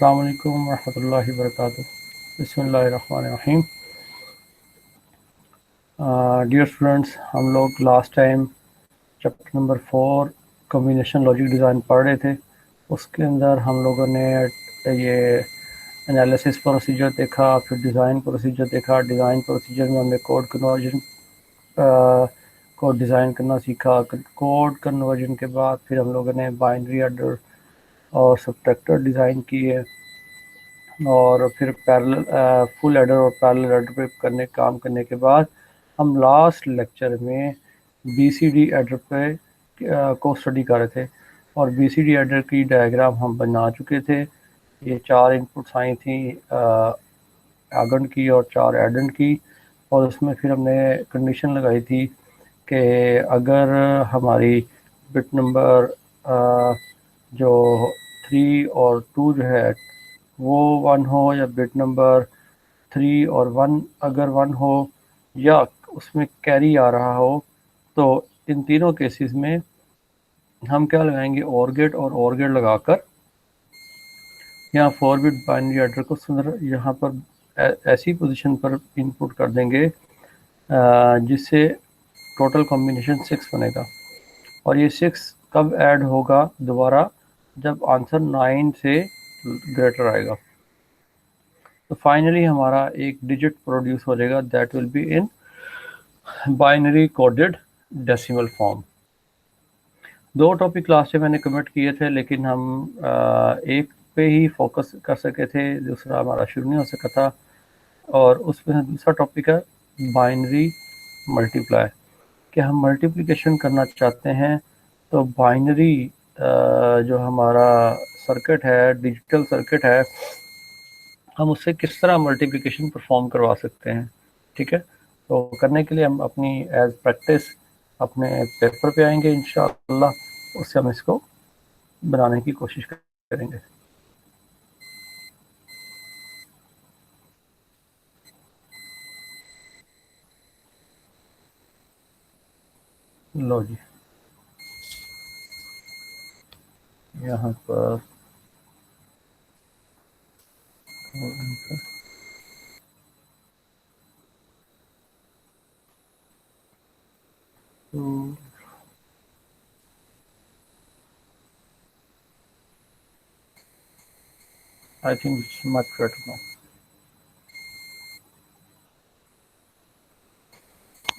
अस्सलाम वालेकुम रहमतुल्लाहि व बरकातुहू। बिस्मिल्लाहिर्रहमानिर्रहीम। डियर स्टूडेंट्स, हम लोग last time chapter number 4 combination logic design पढ़ रहे थे। उसके अंदर हम लोगों ने ये एनालिसिस प्रोसीजर देखा, फिर डिज़ाइन प्रोसीजर देखा। डिज़ाइन प्रोसीजर में हमने कोड कन्वर्जन को डिज़ाइन करना सीखा। कोड कन्वर्जन के बाद फिर हम लोगों ने बाइनरी एडर और सबट्रैक्टर डिज़ाइन किए, और फिर पैरेलल फुल एडर और पैरेलल एडर पे काम करने के बाद हम लास्ट लेक्चर में बीसीडी एडर पे को स्टडी कर रहे थे। और बीसीडी एडर की डायग्राम हम बना चुके थे। ये 4 इनपुट्स आई थी, आगंड की और 4 एडेंट की। और उसमें फिर हमने कंडीशन लगाई थी कि अगर हमारी बिट नंबर जो 3 और 2 जो है वो 1 हो, या बिट नंबर 3 और 1 अगर 1 हो, या उसमें कैरी आ रहा हो, तो इन तीनों केसेस में हम क्या लगाएंगे, और गेट। और और गेट लगाकर यहाँ 4 बिट बाइनरी एडर को यहाँ पर ऐसी पोजीशन पर इनपुट कर देंगे जिससे टोटल कॉम्बिनेशन 6 बनेगा। और ये 6 कब ऐड होगा दोबारा, जब आंसर 9 से ग्रेटर आएगा। तो फाइनली हमारा एक डिजिट प्रोड्यूस हो जाएगा, that will be in binary coded decimal form. 2 topic class से मैंने कमेंट किए थे, लेकिन हम एक पे ही फोकस कर सके थे, दूसरा हमारा शुरू नहीं हो सका था। और उसमें दूसरा टॉपिक है बाइनरी मल्टीप्लाई। कि हम मल्टीप्लिकेशन करना चाहते हैं, तो बाइनरी जो हमारा सर्किट है, डिजिटल सर्किट है, हम उससे किस तरह मल्टीप्लिकेशन परफॉर्म करवा सकते हैं। ठीक है, तो करने के लिए हम अपनी एज प्रैक्टिस अपने पेपर पे आएंगे इंशाअल्लाह। उससे हम इसको बनाने की कोशिश करेंगे। लो जी, यहाँ पर I think it's much better now.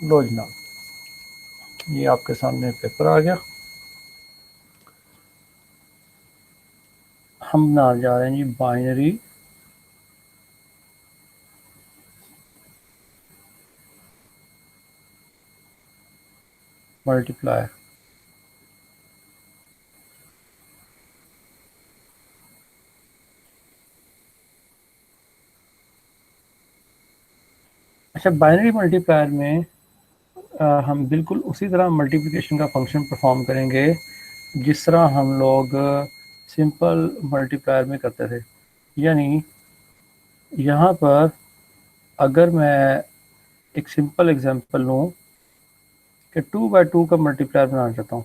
लो जनाब, ये आपके सामने पेपर आ गया। हम बनाने जा रहे हैं जी बाइनरी मल्टीप्लाई। अच्छा, बाइनरी मल्टीप्लायर में हम बिल्कुल उसी तरह मल्टीप्लिकेशन का फंक्शन परफॉर्म करेंगे जिस तरह हम लोग सिंपल मल्टीप्लायर में करते थे। यानी यहाँ पर अगर मैं एक सिंपल एग्जांपल लूँ कि 2 बाई 2 का मल्टीप्लायर बनाना चाहता हूँ।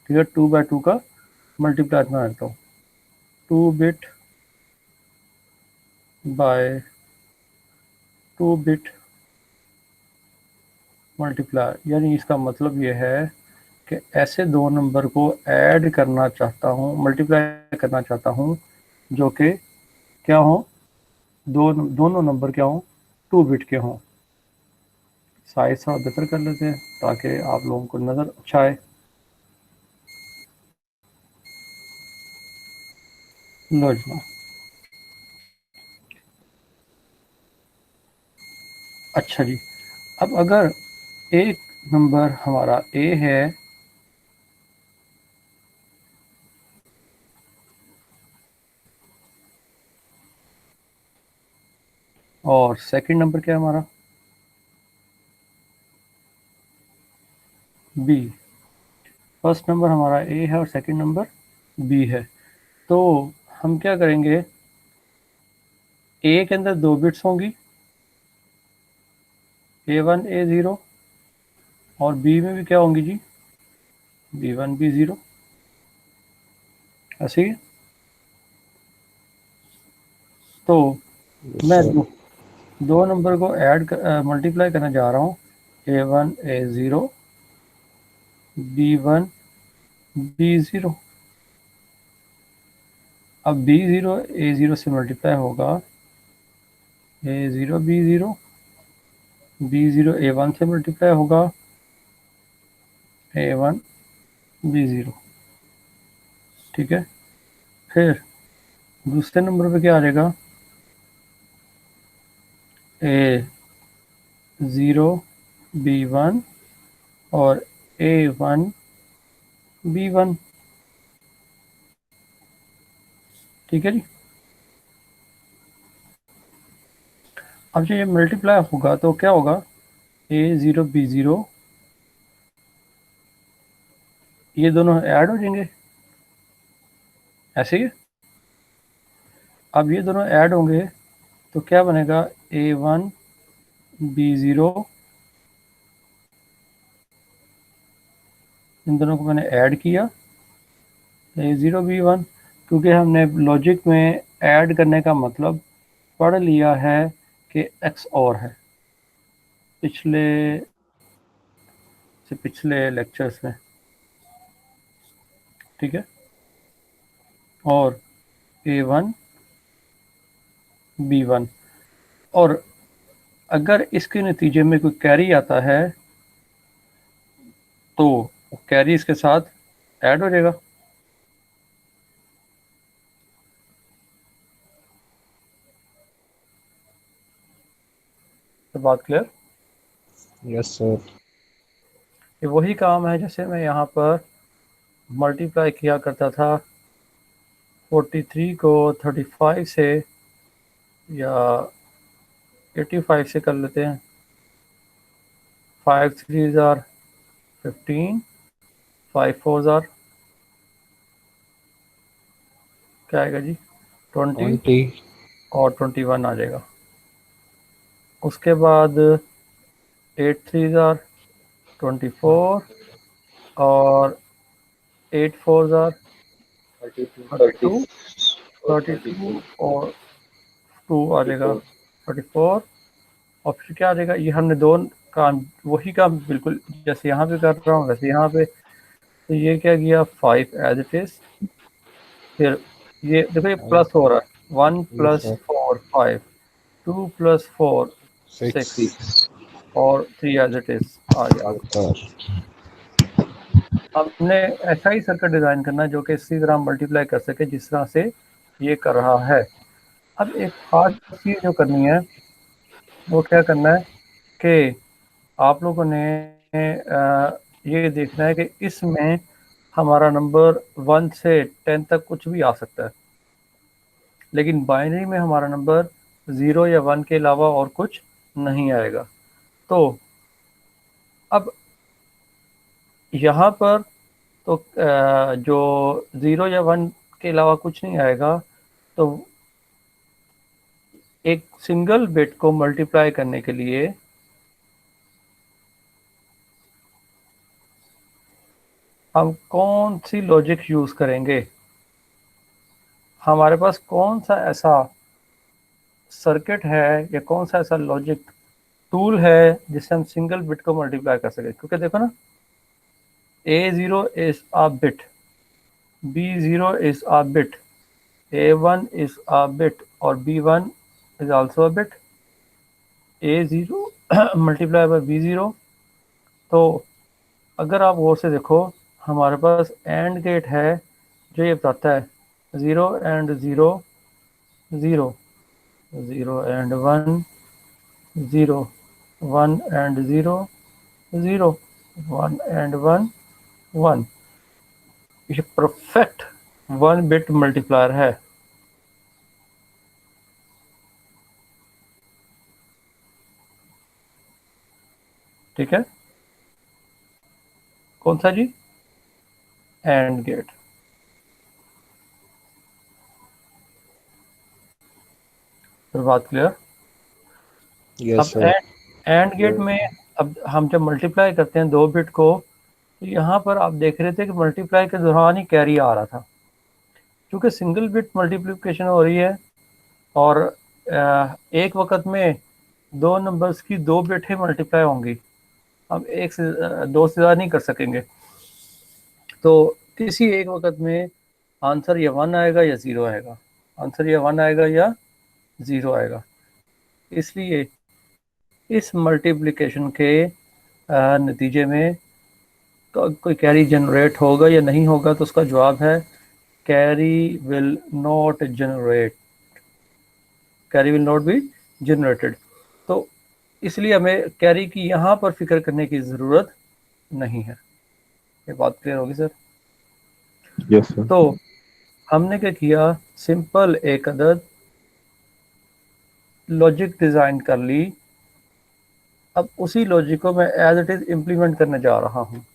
ठीक है, 2 बाई 2 का मल्टीप्लायर बनाना चाहता हूँ। 2 बिट बाय 2 बिट मल्टीप्लायर। यानी इसका मतलब ये है कि ऐसे 2 नंबर को ऐड करना चाहता हूँ, मल्टीप्लाई करना चाहता हूँ, जो कि क्या हो, दोनों नंबर क्या हो, 2 बिट के हों। साइज थोड़ा बेहतर कर लेते हैं ताकि आप लोगों को नज़र अच्छा आए। लो जी, अच्छा जी। अब अगर एक नंबर हमारा ए है और सेकंड नंबर क्या है हमारा, बी। फर्स्ट नंबर हमारा ए है और सेकंड नंबर बी है। तो हम क्या करेंगे, ए के अंदर 2 बिट्स होंगी, A1 A0, और बी में भी क्या होंगी जी, B1 B0। ऐसे ही तो Yes, मैं sir. दो नंबर को मल्टीप्लाई करने जा रहा हूँ, A1 A0 B1 B0। अब B0 A0 से मल्टीप्लाई होगा, A0 B0, B0 A1 से मल्टीप्लाई होगा, A1 B0। ठीक है, फिर दूसरे नंबर पे क्या आ जाएगा, A0 B1 और A1 B1। ठीक है जी। अब जब ये मल्टीप्लाई होगा तो क्या होगा, A0 B0, ये दोनों ऐड हो जाएंगे ऐसे ही। अब ये दोनों ऐड होंगे तो क्या बनेगा, A1 B0, इन दोनों को मैंने ऐड किया, A0 B1। क्योंकि हमने लॉजिक में ऐड करने का मतलब पढ़ लिया है कि एक्स और है पिछले लेक्चर्स में। ठीक है, और A1 B1, और अगर इसके नतीजे में कोई कैरी आता है तो कैरी इसके साथ ऐड हो जाएगा। तो बात क्लियर। Yes, sir. ये वही काम है जैसे मैं यहाँ पर मल्टीप्लाई किया करता था 43 को 35 से, या 85 से कर लेते हैं। 5 3 जार 15, 5 4 जार क्या आएगा जी, 20, 20. और 21 आ जाएगा। उसके बाद 8 3 जार 24, और 8 4 जार 32, 32 और 2 आ जाएगा 34। और फिर क्या आ जाएगा, ये हमने दोनों काम, वही काम बिल्कुल जैसे यहाँ पे कर रहा हूँ वैसे यहाँ पे। तो ये क्या किया, 5 एज इट इज। फिर ये देखो ये And प्लस हो रहा है, 1 yes, प्लस sir. 4 5, 2 प्लस 4 6, 6. और 3 एज इट इज आ गया। Yes, sir. हमने ऐसा ही सर्किट डिजाइन करना है जो कि इसी तरह मल्टीप्लाई कर सके जिस तरह से ये कर रहा है। अब एक खास चीज जो करनी है वो क्या करना है कि आप लोगों ने ये देखना है कि इसमें हमारा नंबर 1 से 10 तक कुछ भी आ सकता है, लेकिन बाइनरी में हमारा नंबर 0 या 1 के अलावा और कुछ नहीं आएगा। तो अब यहाँ पर तो जो 0 या 1 के अलावा कुछ नहीं आएगा, तो एक सिंगल बिट को मल्टीप्लाई करने के लिए हम कौन सी लॉजिक यूज करेंगे, हमारे पास कौन सा ऐसा सर्किट है या कौन सा ऐसा लॉजिक टूल है जिससे हम सिंगल बिट को मल्टीप्लाई कर सके। क्योंकि देखो ना, A0 is a bit, B0 is a bit, A1 is a bit, और B1 is also a bit. A0 multiply by B0। तो अगर आप गौर से देखो, हमारे पास एंड गेट है जो ये बताता है 0 एंड 0 0, 0 एंड 1 0, 1 एंड 0 0, 1 एंड 1 1। ये परफेक्ट 1 बिट मल्टीप्लायर है। ठीक है, कौन सा जी, एंड गेट। फिर बात क्लियर। Yes, अब sir. एंड गेट में अब हम जब मल्टीप्लाई करते हैं दो बिट को, तो यहाँ पर आप देख रहे थे कि मल्टीप्लाई के दौरान ही कैरी आ रहा था। क्योंकि सिंगल बिट मल्टीप्लिकेशन हो रही है और एक वक्त में दो नंबर्स की दो बिट ही मल्टीप्लाई होंगी, हम एक से दो से ज़्यादा नहीं कर सकेंगे। तो किसी एक वक्त में आंसर या 1 आएगा या 0 आएगा, आंसर या 1 आएगा या 0 आएगा। इसलिए इस मल्टीप्लिकेशन के नतीजे में कोई कैरी जनरेट होगा या नहीं होगा, तो उसका जवाब है carry will not generate, carry will not be generated. तो इसलिए हमें कैरी की यहाँ पर फिक्र करने की ज़रूरत नहीं है। ये बात क्लियर होगी सर? Yes, sir. तो हमने क्या किया, सिंपल एक अदद लॉजिक डिज़ाइन कर ली। अब उसी लॉजिक को मैं एज इट इज़ इम्प्लीमेंट करने जा रहा हूँ।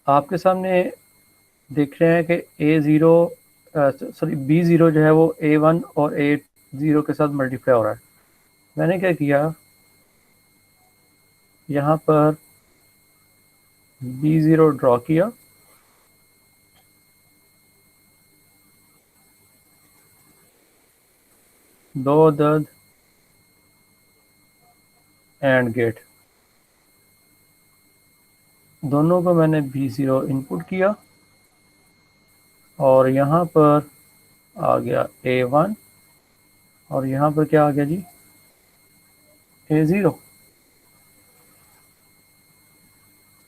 आपके सामने देख रहे हैं कि B0 जो है वो A1 और A0 के साथ मल्टीप्लाई हो रहा है। मैंने क्या किया, यहाँ पर B0 ड्रॉ किया, दो अदद एंड गेट, दोनों को मैंने B0 इनपुट किया और यहाँ पर आ गया A1 और यहाँ पर क्या आ गया जी, A0।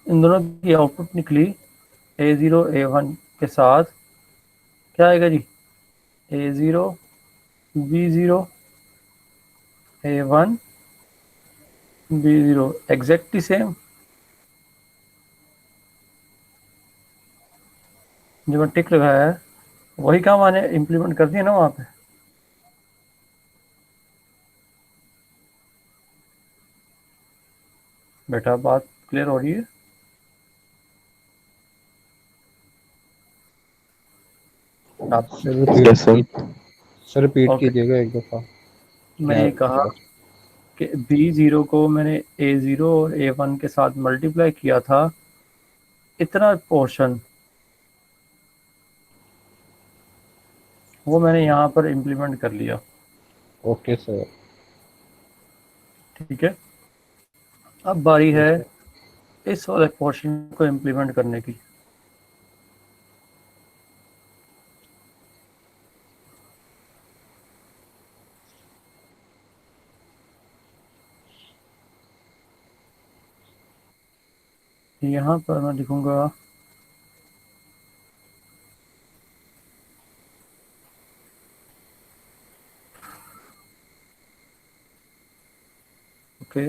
इन दोनों की आउटपुट निकली A0 A1 के साथ क्या आएगा जी, A0 B0 A1 B0 exactly same. जो मैं टिक लगाया है वही काम मैंने इम्प्लीमेंट कर दिया ना वहाँ पे। बेटा बात क्लियर हो रही है? आप Sir, repeat. Yes, sir. Sir, repeat okay, कीजिएगा एक दफा। मैंने ये कहा क्या? कि B0 को मैंने A0 और A1 के साथ मल्टीप्लाई किया था, इतना पोर्शन वो मैंने यहाँ पर इम्प्लीमेंट कर लिया। Okay sir. ठीक है, अब बारी है Yes, sir. इस वाले पोर्शन को इम्प्लीमेंट करने की। यहाँ पर मैं लिखूंगा ओके,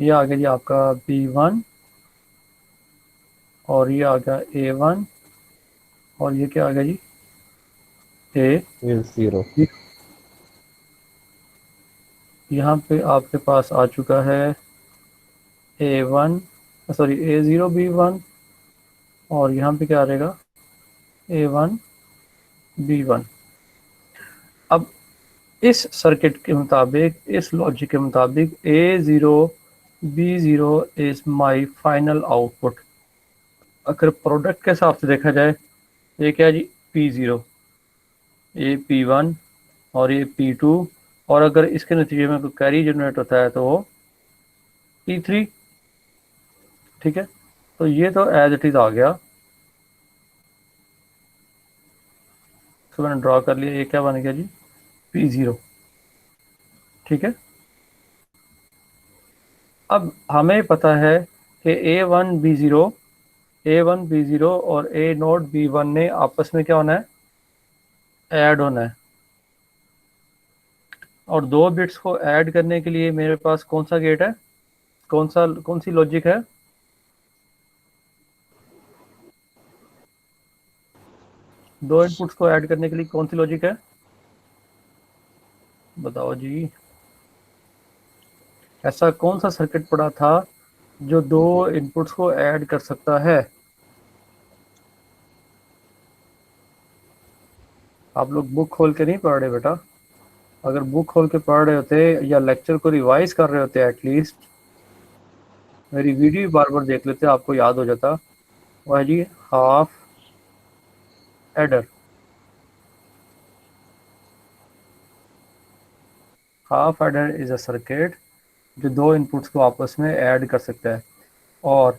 ये आ गया जी आपका B1 और ये आ गया A1 और ये क्या आ गया जी, A0. यहाँ पे आपके पास आ चुका है A1 सॉरी A0 B1 और यहाँ पे क्या आ रहेगा A1 B1। अब इस सर्किट के मुताबिक, इस लॉजिक के मुताबिक A0 B0 is my final output. अगर प्रोडक्ट के हिसाब से देखा जाए, ये क्या जी P0, ये P1 और ये P2, और अगर इसके नतीजे में कोई कैरी जनरेट होता है तो वो P3। ठीक है, तो ये तो एज इट इज़ आ गया, तो मैंने ड्रॉ कर लिया, ये क्या बन गया जी P0। ठीक है, अब हमें पता है कि A1 B0 और A0 B1 ने आपस में क्या होना है, ऐड होना है। और दो बिट्स को ऐड करने के लिए मेरे पास कौन सा गेट है, कौन सी लॉजिक है, दो इनपुट्स को ऐड करने के लिए कौन सी लॉजिक है, बताओ जी। ऐसा कौन सा सर्किट पड़ा था जो दो इनपुट्स को ऐड कर सकता है? आप लोग बुक खोल के नहीं पढ़ रहे बेटा, अगर बुक खोल के पढ़ रहे होते या लेक्चर को रिवाइज कर रहे होते, एटलीस्ट मेरी वीडियो बार बार देख लेते, आपको याद हो जाता। वह जी half adder. Half adder is a circuit जो दो इनपुट्स को आपस में ऐड कर सकता है, और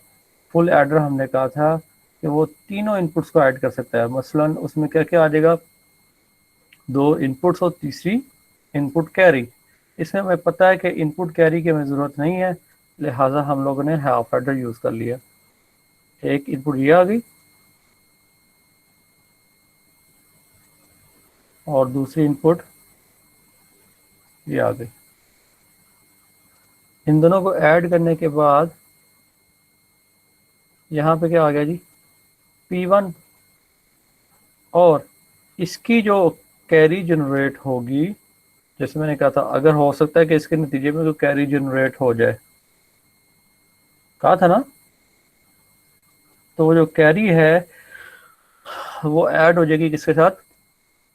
फुल एडर हमने कहा था कि वो तीनों इनपुट्स को ऐड कर सकता है। मसलन उसमें क्या क्या आ जाएगा, दो इनपुट्स और तीसरी इनपुट कैरी। इसमें हमें पता है कि इनपुट कैरी की हमें ज़रूरत नहीं है, लिहाजा हम लोगों ने हाफ एडर यूज़ कर लिया। एक इनपुट ये आ गई और दूसरी इनपुट ये आ गई। इन दोनों को ऐड करने के बाद यहाँ पे क्या आ गया जी, P1, और इसकी जो कैरी जनरेट होगी, जैसे मैंने कहा था अगर हो सकता है कि इसके नतीजे में तो कैरी जनरेट हो जाए, कहा था ना, तो वो जो कैरी है वो ऐड हो जाएगी किसके साथ,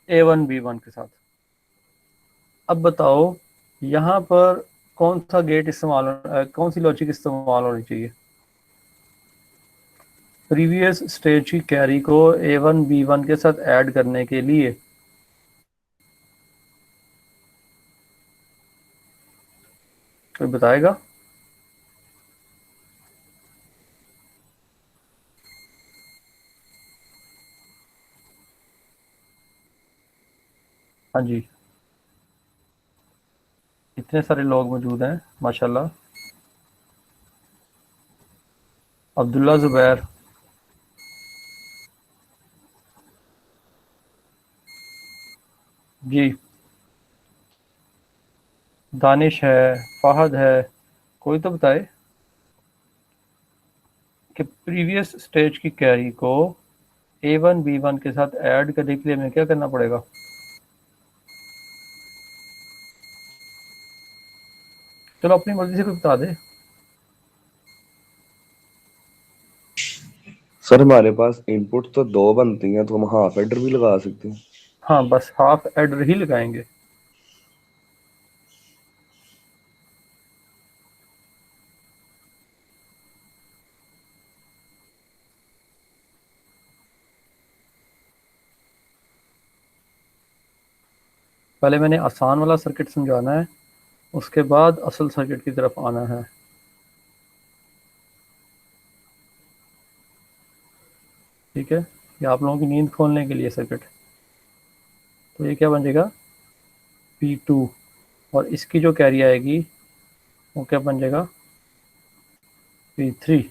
A1 B1 के साथ। अब बताओ यहाँ पर कौन सा गेट इस्तेमाल, कौन सी लॉजिक इस्तेमाल होनी चाहिए। प्रीवियस स्टेज की कैरी को A1 B1 के साथ ऐड करने के लिए कोई बताएगा। हाँ जी, इतने सारे लोग मौजूद हैं माशाल्लाह। अब्दुल्ला ज़ुबैर, जी, दानिश है, फहद है, कोई तो बताए कि प्रीवियस स्टेज की कैरी को A1 B1 के साथ ऐड करने के लिए हमें क्या करना पड़ेगा। चलो अपनी मर्जी से कोई बता दे। सर हमारे पास इनपुट तो दो बनती हैं, तो हम हाफ एडर भी लगा सकते हैं। हाँ, बस हाफ एडर ही लगाएंगे। पहले मैंने आसान वाला सर्किट समझाना है, उसके बाद असल सर्किट की तरफ आना है। ठीक है, ये आप लोगों की नींद खोलने के लिए सर्किट। तो ये क्या बन जाएगा, P2, और इसकी जो कैरी आएगी वो क्या बन जाएगा, P3।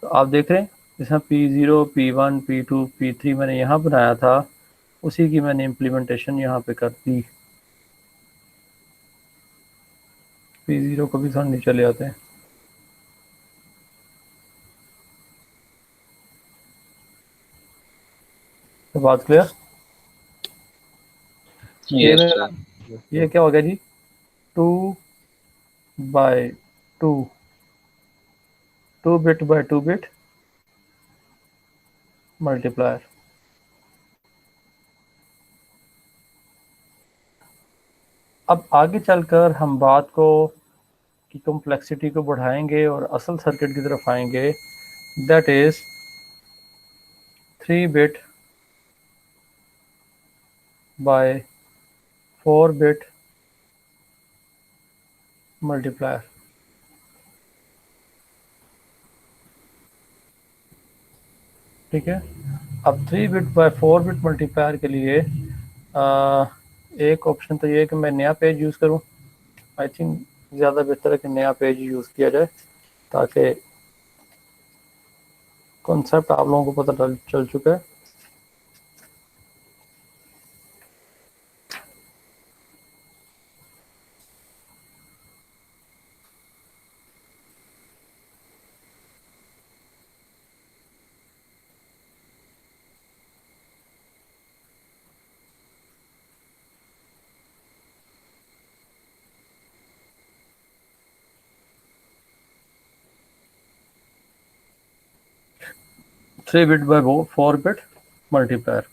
तो आप देख रहे हैं जैसा P0 P1 P2 P3 मैंने यहाँ बनाया था, उसी की मैंने इम्प्लीमेंटेशन यहाँ पे कर दी। P0 को भी थोड़ा नीचे ले आते हैं। तो बात क्लियर। ये यस मेरा, सर। ये क्या हो गया जी, 2/2, 2 बिट मल्टीप्लायर। अब आगे चलकर हम बात को की कॉम्प्लेक्सिटी को बढ़ाएंगे और असल सर्किट की तरफ आएंगे, that is 3 bit by 4 bit multiplier. ठीक है, अब 3 बिट बाय 4 बिट मल्टीप्लायर के लिए एक ऑप्शन तो ये है कि मैं नया पेज यूज़ करूं। आई थिंक ज़्यादा बेहतर है कि नया पेज यूज़ किया जाए, ताकि कॉन्सेप्ट आप लोगों को पता चल चुका है। 3 बिट बाय 4 बिट मल्टीप्लायर।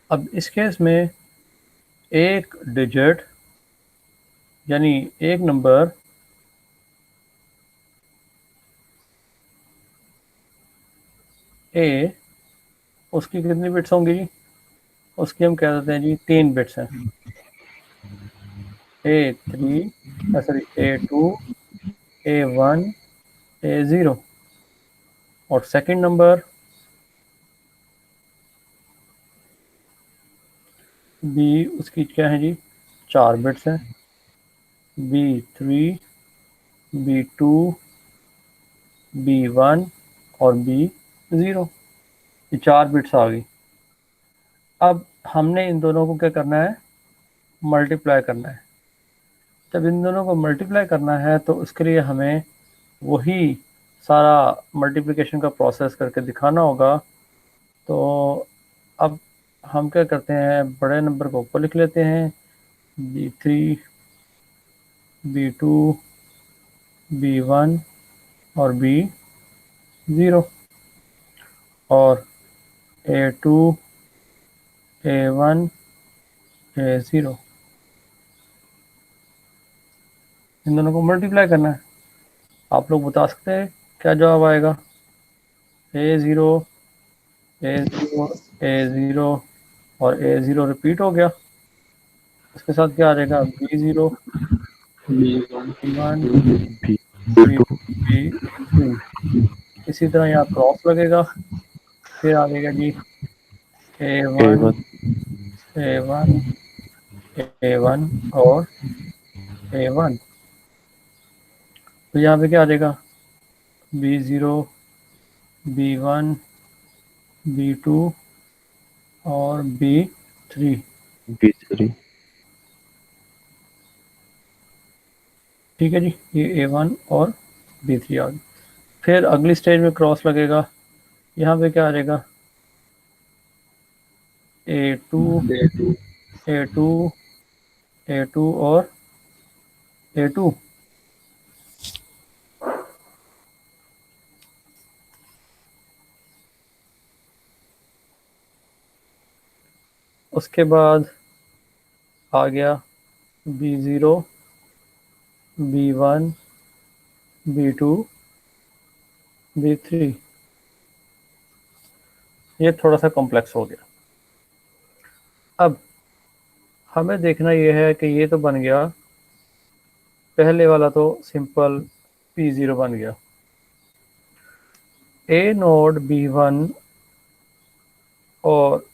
अब इस केस में एक डिजिट यानी एक नंबर ए, उसकी कितनी बिट्स होंगी जी? उसकी हम कह देते हैं जी 3 बिट्स हैं, A3 sorry A2 A1 A0। और सेकंड नंबर बी, उसकी क्या है जी? 4 बिट्स हैं, B3 B2 B1 और B0। ये 4 बिट्स आ गई। अब हमने इन दोनों को क्या करना है? मल्टीप्लाई करना है। जब इन दोनों को मल्टीप्लाई करना है तो उसके लिए हमें वही सारा मल्टीप्लिकेशन का प्रोसेस करके दिखाना होगा। तो अब हम क्या करते हैं, बड़े नंबर को ऊपर लिख लेते हैं, B3 B2 B1 और B0 और A2 A1 A0, इन दोनों को मल्टीप्लाई करना है। आप लोग बता सकते हैं क्या जवाब आएगा? A0 A0 A0 और A0 रिपीट हो गया, उसके साथ क्या आ जाएगा? B0 B1 B2 B3। इसी तरह यहाँ क्रॉस लगेगा, फिर आ जाएगा जी A1 A1 A1 और A1। तो यहाँ पे क्या आ जाएगा? B0 B1 B2 और B3। B3 ठीक है जी, ये A1 और B3 आ गई। फिर अगली स्टेज में क्रॉस लगेगा, यहाँ पे क्या आ जाएगा? A2 A2 A2 और A2। उसके बाद आ गया B0 B1 B2 B3। ये थोड़ा सा कॉम्प्लेक्स हो गया। अब हमें देखना ये है कि ये तो बन गया, पहले वाला तो सिंपल P0 बन गया। A नोड B1 और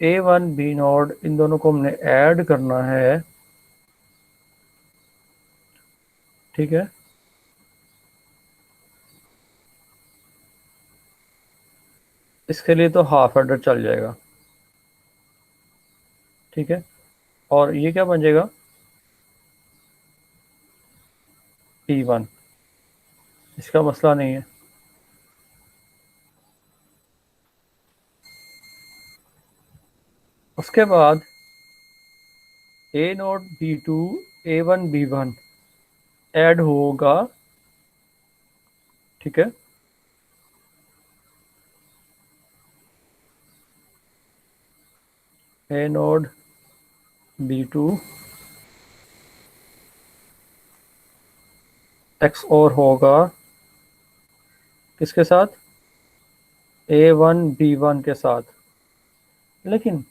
A1 B नोड, इन दोनों को हमने ऐड करना है। ठीक है, इसके लिए तो हाफ एडर चल जाएगा। ठीक है, और ये क्या बन जाएगा? P1। इसका मसला नहीं है। उसके बाद A node B2 A1 B1 add होगा। ठीक है, A नोड B2 एक्स और होगा किसके साथ? A1 B1 के साथ। लेकिन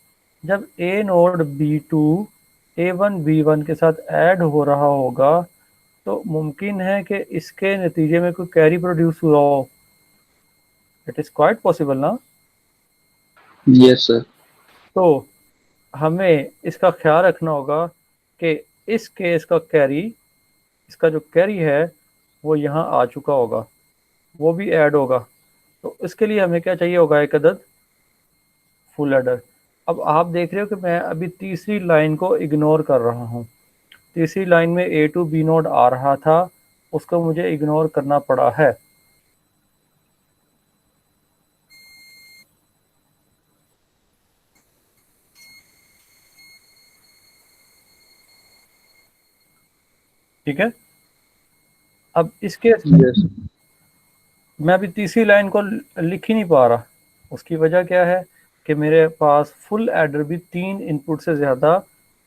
जब A node B2 A1 B1 के साथ ऐड हो रहा होगा तो मुमकिन है कि इसके नतीजे में कोई कैरी प्रोड्यूस हुआ हो। इट इज़ क्वाइट पॉसिबल ना। Yes sir। तो हमें इसका ख्याल रखना होगा कि इस केस का कैरी, इसका जो कैरी है वो यहाँ आ चुका होगा, वो भी ऐड होगा। तो इसके लिए हमें क्या चाहिए होगा? एक अदद फुल एडर। अब आप देख रहे हो कि मैं अभी तीसरी लाइन को इग्नोर कर रहा हूँ। तीसरी लाइन में A2 B नोड आ रहा था, उसको मुझे इग्नोर करना पड़ा है। ठीक है, अब इस केस में Yes। मैं अभी तीसरी लाइन को लिख ही नहीं पा रहा। उसकी वजह क्या है कि मेरे पास फुल एडर भी 3 इनपुट से ज़्यादा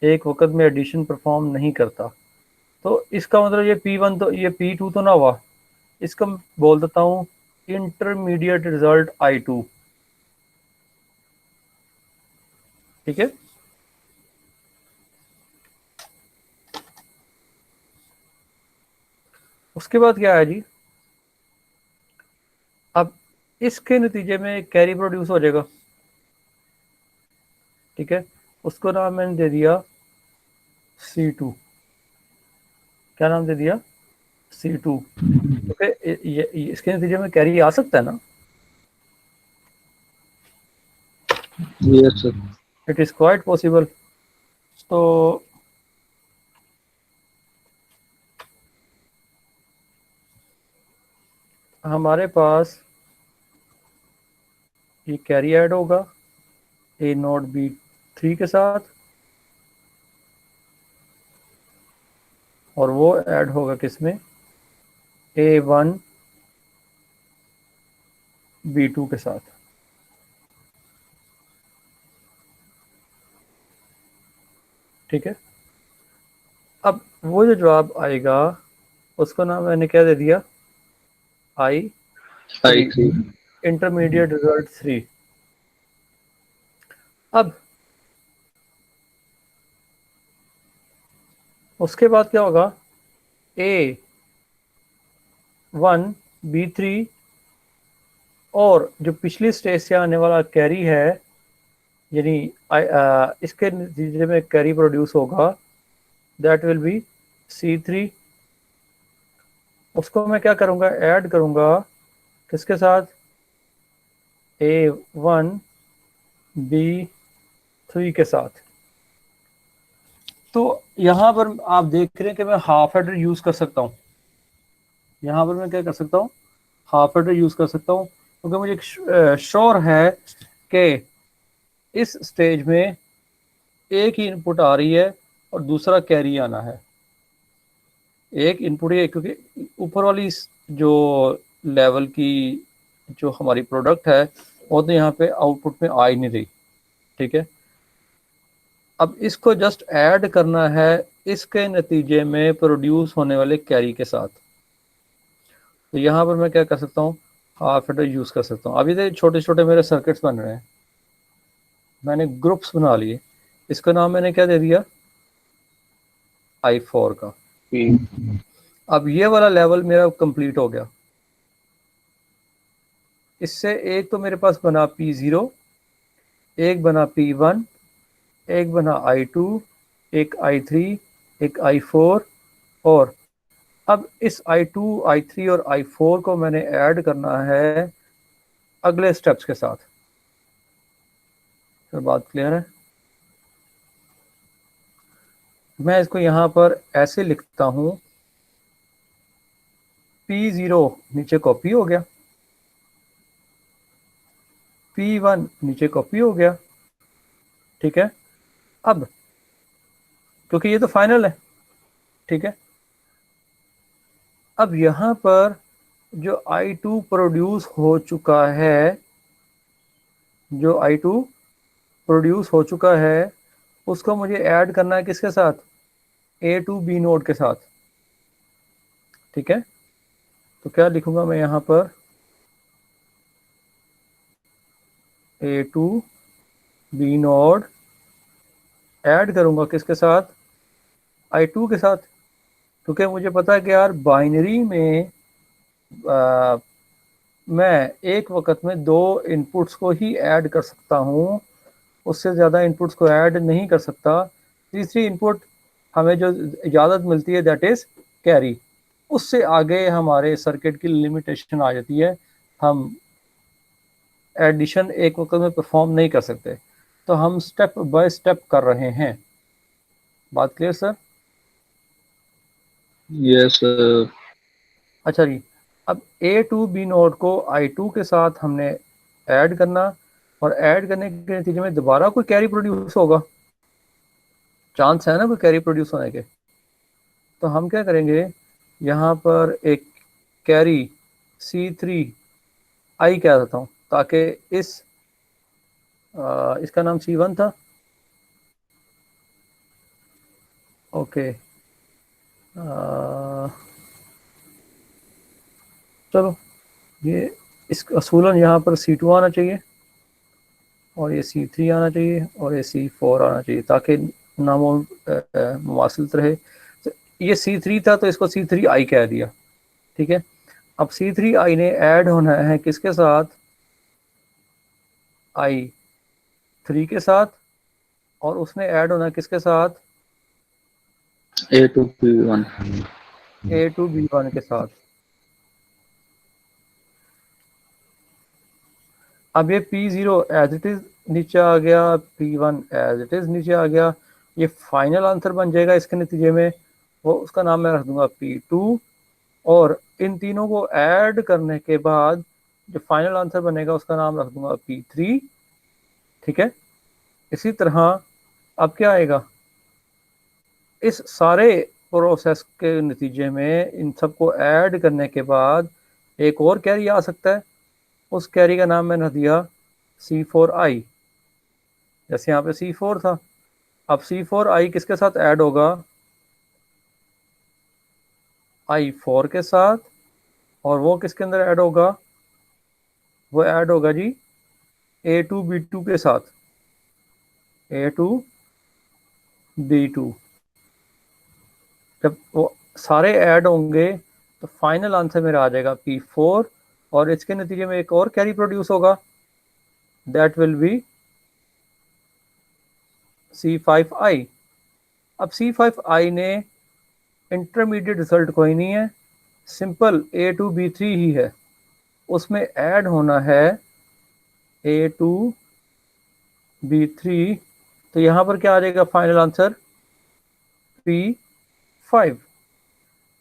एक वक्त में एडिशन परफॉर्म नहीं करता। तो इसका मतलब ये P1 तो ये P2 तो ना हुआ, इसका बोल देता हूँ इंटरमीडिएट रिजल्ट I2। ठीक है, उसके बाद क्या है जी, अब इसके नतीजे में कैरी प्रोड्यूस हो जाएगा। ठीक है, उसको नाम मैंने दे दिया C2। क्या नाम दे दिया? C2। ओके, इसके नतीजे में कैरी आ सकता है ना? Yes, sir. It is quite possible. तो हमारे पास ये कैरी ऐड होगा A0 B3 के साथ, और वो ऐड होगा किसमें? A1 B2 के साथ। ठीक है, अब वो जो जवाब आएगा उसको नाम मैंने क्या दे दिया? I3, I3. Intermediate result 3। अब उसके बाद क्या होगा? A1 B3 और जो पिछली स्टेज से आने वाला कैरी है, यानी इसके नतीजे में कैरी प्रोड्यूस होगा, दैट विल बी C3। उसको मैं क्या करूँगा? ऐड करूँगा किसके साथ? A1 B3 के साथ। तो यहाँ पर आप देख रहे हैं कि मैं हाफ एडर यूज़ कर सकता हूँ। यहाँ पर मैं क्या कर सकता हूँ? हाफ एडर यूज़ कर सकता हूँ, क्योंकि मुझे श्योर है कि इस स्टेज में एक ही इनपुट आ रही है और दूसरा कैरी आना है। एक इनपुट ही है, क्योंकि ऊपर वाली जो लेवल की जो हमारी प्रोडक्ट है वो तो यहाँ पे आउटपुट में आ ही नहीं रही। ठीक है, अब इसको जस्ट ऐड करना है इसके नतीजे में प्रोड्यूस होने वाले कैरी के साथ। तो यहाँ पर मैं क्या कर सकता हूँ? हाफ एडर यूज़ कर सकता हूँ। अभी तो छोटे छोटे मेरे सर्किट्स बन रहे हैं, मैंने ग्रुप्स बना लिए। इसका नाम मैंने क्या दे दिया? I4 का। P. अब ये वाला लेवल मेरा कंप्लीट हो गया। इससे एक तो मेरे पास बना P0, एक बना P1, एक बना I2, एक I3, एक I4, और अब इस I2, I3 और I4 को मैंने ऐड करना है अगले स्टेप्स के साथ। फिर बात क्लियर है? मैं इसको यहाँ पर ऐसे लिखता हूँ, P0 नीचे कॉपी हो गया, P1 नीचे कॉपी हो गया। ठीक है, अब क्योंकि ये तो फाइनल है, ठीक है, अब यहाँ पर जो I2 प्रोड्यूस हो चुका है, जो I2 प्रोड्यूस हो चुका है, उसको मुझे ऐड करना है किसके साथ? A2 B नोड के साथ। ठीक है, तो क्या लिखूंगा मैं यहाँ पर? A2 B नोड ऐड करूंगा किसके साथ? I2 के साथ, क्योंकि मुझे पता है कि यार बाइनरी में मैं एक वक्त में दो इनपुट्स को ही ऐड कर सकता हूँ, उससे ज़्यादा इनपुट्स को ऐड नहीं कर सकता। तीसरी इनपुट हमें जो इजाज़त मिलती है दैट इज़ कैरी, उससे आगे हमारे सर्किट की लिमिटेशन आ जाती है, हम एडिशन एक वक्त में परफॉर्म नहीं कर सकते। तो हम स्टेप बाय स्टेप कर रहे हैं। बात क्लियर सर? Yes, sir. अच्छा जी, अब A2 B नोड को I2 के साथ हमने ऐड करना, और ऐड करने के नतीजे में दोबारा कोई कैरी प्रोड्यूस होगा, चांस है ना कोई कैरी प्रोड्यूस होने के। तो हम क्या करेंगे, यहाँ पर एक कैरी C3 I कह देता हूँ, ताकि इसका नाम C1 था, ओके, चलो ये इस असूलन यहाँ पर C2 आना चाहिए और ये C3 आना चाहिए और ये C4 आना चाहिए ताकि नामो मुवासिलत रहे। तो ये C3 था तो इसको C3I कह दिया, ठीक है। अब C3I ने ऐड होना है किसके साथ, I3 के साथ, और उसने ऐड होना है किसके साथ, A2B1 A2B1 के साथ। अब ये P0 एज इट इज नीचे आ गया, P1 एज इट इज नीचे आ गया, ये फाइनल आंसर बन जाएगा इसके नतीजे में, वो उसका नाम मैं रख दूंगा P2, और इन तीनों को ऐड करने के बाद जो फाइनल आंसर बनेगा उसका नाम रख दूंगा P3, ठीक है। इसी तरह अब क्या आएगा, इस सारे प्रोसेस के नतीजे में इन सबको ऐड करने के बाद एक और कैरी आ सकता है, उस कैरी का नाम मैंने दिया C4I। जैसे यहाँ पे C4 था, अब C4I किसके साथ ऐड होगा, I4 के साथ, और वो किसके अंदर ऐड होगा, वो ऐड होगा जी A2B2 के साथ, A2B2। जब वो सारे ऐड होंगे तो फाइनल आंसर मेरा आ जाएगा P4, और इसके नतीजे में एक और कैरी प्रोड्यूस होगा, दैट विल बी C5I। अब C5I ने इंटरमीडिएट रिजल्ट कोई नहीं है, सिंपल A2B3 ही है, उसमें ऐड होना है A2B3, तो यहाँ पर क्या आ जाएगा फाइनल आंसर P5।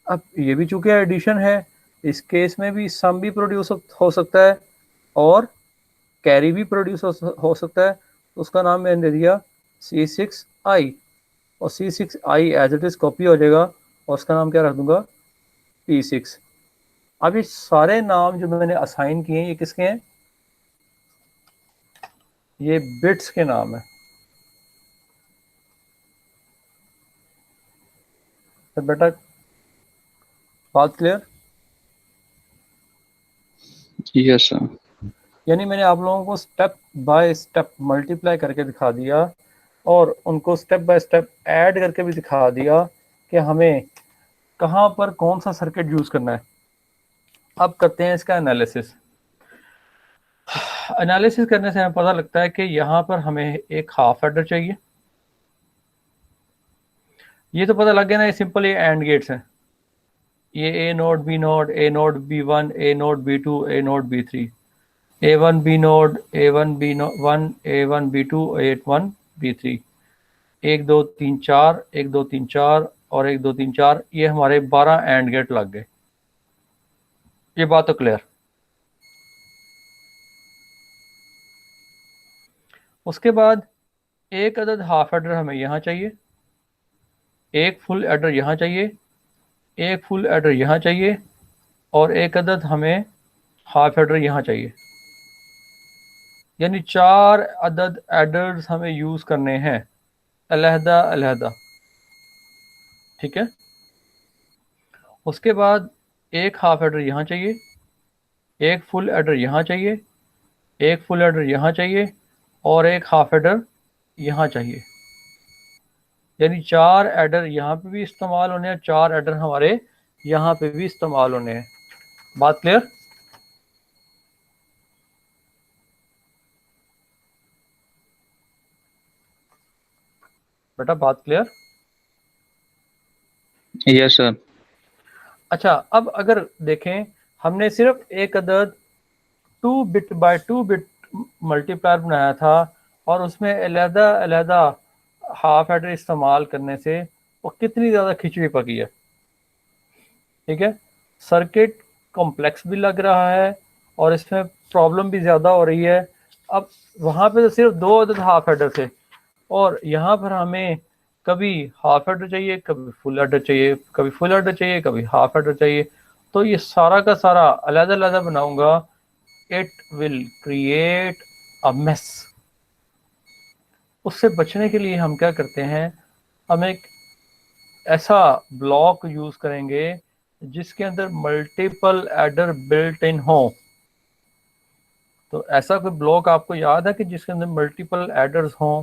अब ये भी चूंकि एडिशन है, इस केस में भी सम भी प्रोड्यूस हो सकता है और कैरी भी प्रोड्यूस हो सकता है, तो उसका नाम मैंने दे दिया C6I, और C6I as it is copy हो जाएगा और उसका नाम क्या रख दूंगा P6। अब ये सारे नाम जो मैंने असाइन किए हैं ये किसके हैं, ये बिट्स के नाम है। तो बेटा बात क्लियर, Yes sir. यानी मैंने आप लोगों को स्टेप बाय स्टेप मल्टीप्लाई करके दिखा दिया और उनको स्टेप बाय स्टेप ऐड करके भी दिखा दिया कि हमें कहाँ पर कौन सा सर्किट यूज करना है। अब करते हैं इसका एनालिसिस। एनालिसिस करने से हमें पता लगता है कि यहाँ पर हमें एक हाफ एडर चाहिए, ये तो पता लग गया ना, ये सिंपल ये एंड गेट्स हैं, ये A node B node, A node B1, A node B2, A node B3, A1 B node, A1 B1, A1 B2, A1 B3, 1 2 3 4, 1 2 3 4 और 1 2 3 4, ये हमारे 12 एंड गेट लग गए। ये बात तो क्लियर। उसके बाद एक अदद हाफ एडर हमें यहाँ चाहिए, एक फुल एडर यहाँ चाहिए, एक फुल एडर यहाँ चाहिए, और एक अदद हमें हाफ एडर यहाँ चाहिए, यानी 4 अदद एडर्स हमें यूज करने हैं अलहदा अलहदा, ठीक है। उसके बाद एक हाफ एडर यहाँ चाहिए, एक फुल एडर यहाँ चाहिए, एक फुल एडर यहाँ चाहिए, और एक हाफ एडर यहाँ चाहिए, यानी 4 एडर यहाँ पे भी इस्तेमाल होने हैं, 4 एडर हमारे यहाँ पे भी इस्तेमाल होने हैं। बात क्लियर, बेटा बात क्लियर। Yes sir. अच्छा, अब अगर देखें हमने सिर्फ एक अदद 2 बिट बाय 2 बिट मल्टीप्लायर बनाया था और उसमें अलहदा अलहदा हाफ एडर इस्तेमाल करने से वो कितनी ज़्यादा खिचड़ी पकी है, ठीक है। सर्किट कॉम्प्लेक्स भी लग रहा है और इसमें प्रॉब्लम भी ज़्यादा हो रही है। अब वहाँ पे तो सिर्फ 2 अदद हाफ एडर थे और यहाँ पर हमें कभी हाफ एडर चाहिए, कभी फुल एडर चाहिए, कभी फुल एडर चाहिए, कभी हाफ एडर चाहिए, तो ये सारा का सारा अलग अलग बनाऊंगा, it will create a mess. उससे बचने के लिए हम क्या करते हैं, हम एक ऐसा ब्लॉक यूज करेंगे जिसके अंदर मल्टीपल एडर बिल्ट इन हो। तो ऐसा कोई ब्लॉक आपको याद है कि जिसके अंदर मल्टीपल एडर्स हों?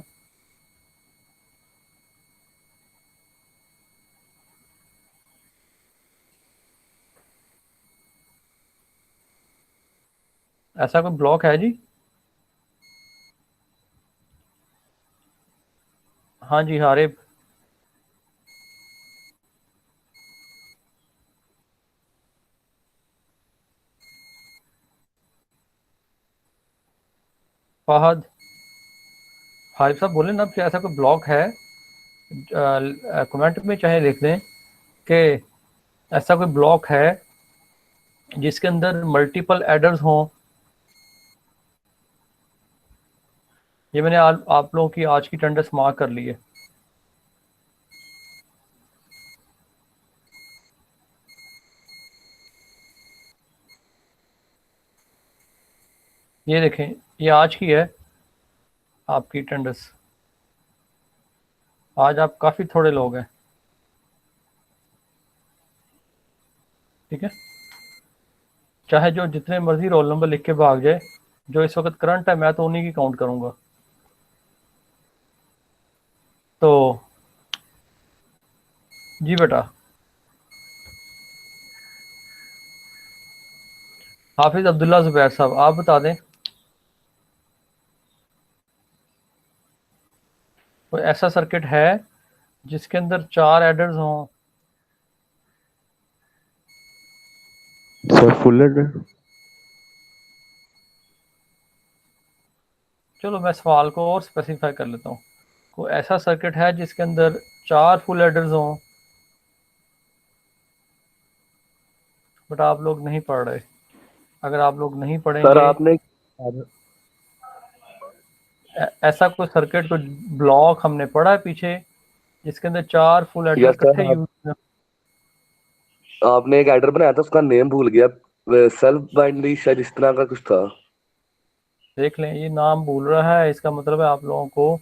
ऐसा कोई ब्लॉक है जी? हाँ जी हारिब। फहद। हारिब साहब बोले ना कि ऐसा कोई ब्लॉक है? कमेंट में चाहे लिख दें कि ऐसा कोई ब्लॉक है जिसके अंदर मल्टीपल एडर्स हों। ये मैंने आप लोगों की आज की अटेंडेंस मार्क कर ली है। ये देखें, ये आज की है आपकी अटेंडेंस। आज आप काफ़ी थोड़े लोग हैं, ठीक है। चाहे जो जितने मर्जी रोल नंबर लिख के भाग जाए, जो इस वक्त करंट है मैं तो उन्हीं की काउंट करूंगा। तो जी बेटा। हाफिज अब्दुल्ला जुबैर साहब आप बता दें, कोई ऐसा सर्किट है जिसके अंदर 4 एडर्स हों? Sir full adder. चलो मैं सवाल को और स्पेसिफाई कर लेता हूँ। कोई ऐसा सर्किट है जिसके अंदर 4 फुल एडर्स हों? बट आप लोग नहीं पढ़ रहे। अगर आप लोग नहीं सर पढ़ेंगे, आपने ऐसा कोई सर्किट, कोई ब्लॉक हमने पढ़ा है पीछे जिसके अंदर 4 फुल एडर यस इकट्ठे सर, यूज? आपने एक एडर बनाया था, उसका नेम भूल गया। सेल्फ बाइनरी शायद इस तरह का कुछ था। देख लें, ये नाम भूल रहा है, इसका मतलब है आप लोगों को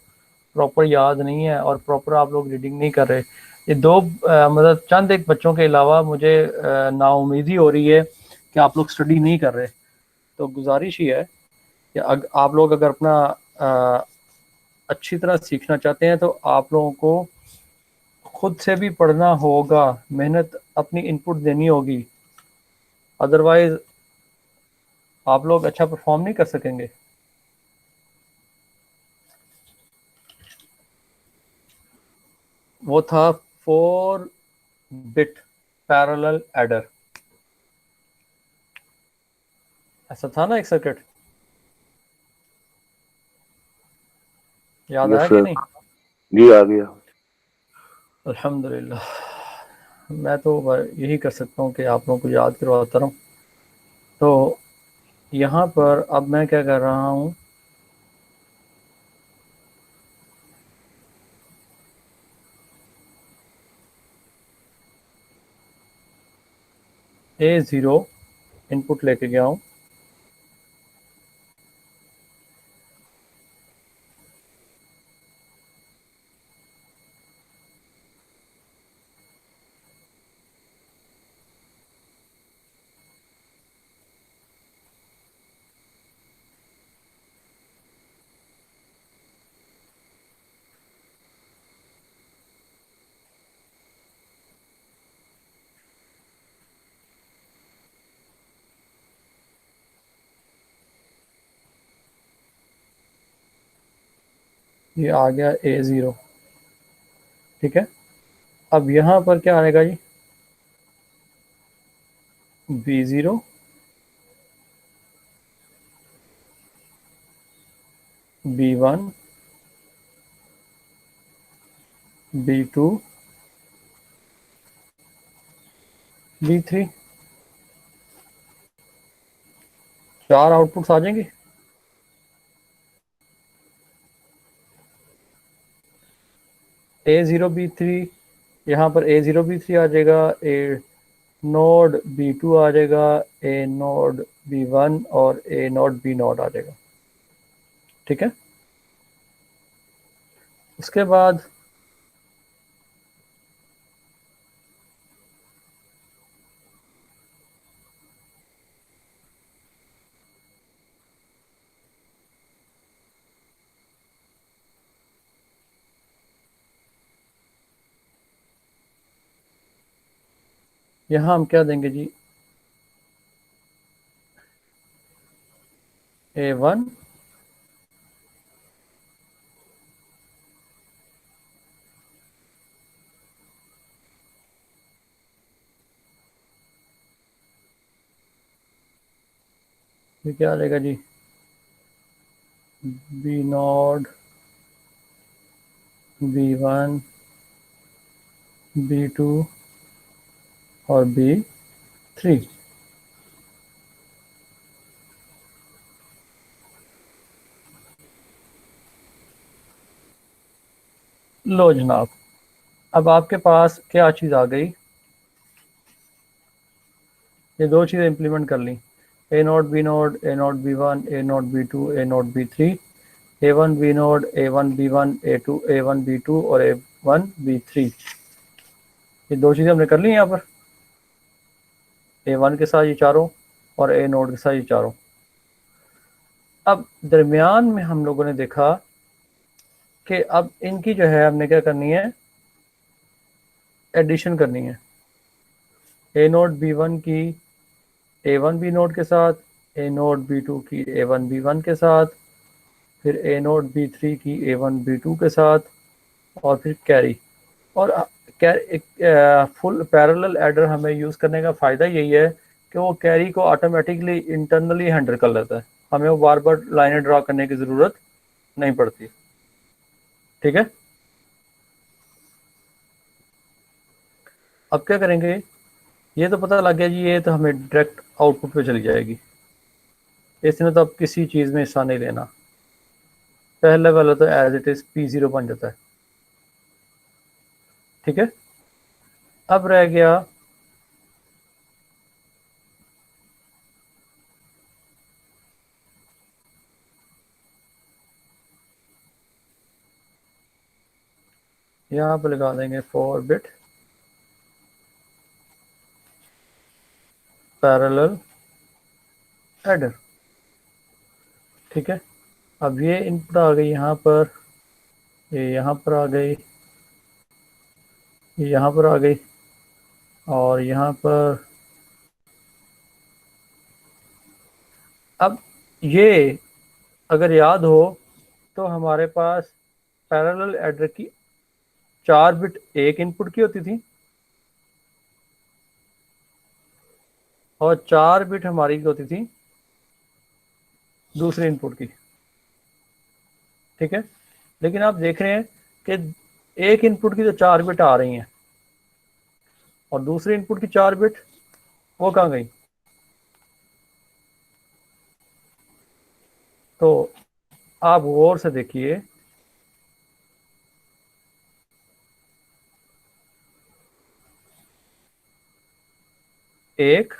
प्रॉपर याद नहीं है और प्रॉपर आप लोग रीडिंग नहीं कर रहे। ये दो मतलब चंद एक बच्चों के अलावा मुझे नाउमीदी हो रही है कि आप लोग स्टडी नहीं कर रहे। तो गुजारिश ही है कि आप लोग अगर अपना अ, अच्छी तरह सीखना चाहते हैं तो आप लोगों को खुद से भी पढ़ना होगा, मेहनत अपनी इनपुट देनी होगी। अदरवाइज आप लोग अच्छा परफॉर्म नहीं कर सकेंगे। वो था 4 बिट पैरेलल एडर, ऐसा था ना एक सर्किट, याद यस आया कि सर, नहीं? जी आ गया। अल्हम्दुलिल्लाह। मैं तो यही कर सकता हूँ कि आप लोगों को याद करवाता रहूँ। तो यहाँ पर अब मैं क्या कर रहा हूँ, A0 इनपुट लेके गया हूँ। ये आ गया A0, ठीक है। अब यहाँ पर क्या आएगा जी, B0, B1, B2, B3। 4 outputs आ जाएंगे। A0 B3, यहाँ पर A0 B3 आ जाएगा, ए नोड B2 आ जाएगा, ए नोड B1 और ए नोड B0 आ जाएगा, ठीक है। उसके बाद यहाँ हम क्या देंगे जी, A1 ये क्या आ जाएगा जी, B0 B1 B2 और B3। लो जनाब, अब आपके पास क्या चीज़ आ गई, ये दो चीज़ें इंप्लीमेंट कर ली, A0 B0 A0 B1 A0 B2 A0 B3, A1 B0 A1 B1 A2 A1 B2 और A1 B3। ये दो चीज़ें हमने कर ली यहाँ पर, A1 के साथ ये चारों और A0 के साथ ये चारों। अब दरमियान में हम लोगों ने देखा कि अब इनकी जो है हमने क्या करनी है, एडिशन करनी है। A0 B1 की A1 B0 के साथ, A0 B2 की A1 B1 के साथ, फिर A0 B3 की A1 B2 के साथ, और फिर कैरी। और फुल पैरेलल एडर हमें यूज़ करने का फ़ायदा यही है कि वो कैरी को ऑटोमेटिकली इंटरनली हैंडल कर लेता है, हमें वो बार बार लाइनें ड्रा करने की ज़रूरत नहीं पड़ती। ठीक है, अब क्या करेंगे, ये तो पता लग गया जी, ये तो हमें डायरेक्ट आउटपुट पे चली जाएगी, इसने तो अब किसी चीज़ में हिस्सा नहीं लेना, पहले वाला तो एज इट इज़ P0 बन जाता है। ठीक है, अब रह गया यहाँ पे लगा देंगे 4 बिट पैरेलल एडर। ठीक है, अब ये इनपुट आ गई यहाँ पर, ये यहाँ पर आ गई, ये यहाँ पर आ गई, और यहाँ पर। अब ये अगर याद हो तो हमारे पास पैरेलल एडर की 4 बिट एक इनपुट की होती थी और 4 बिट हमारी होती थी दूसरे इनपुट की। ठीक है, लेकिन आप देख रहे हैं कि एक इनपुट की तो 4 बिट आ रही हैं और दूसरे इनपुट की 4 बिट वो कहाँ गई। तो आप गौर से देखिए, एक,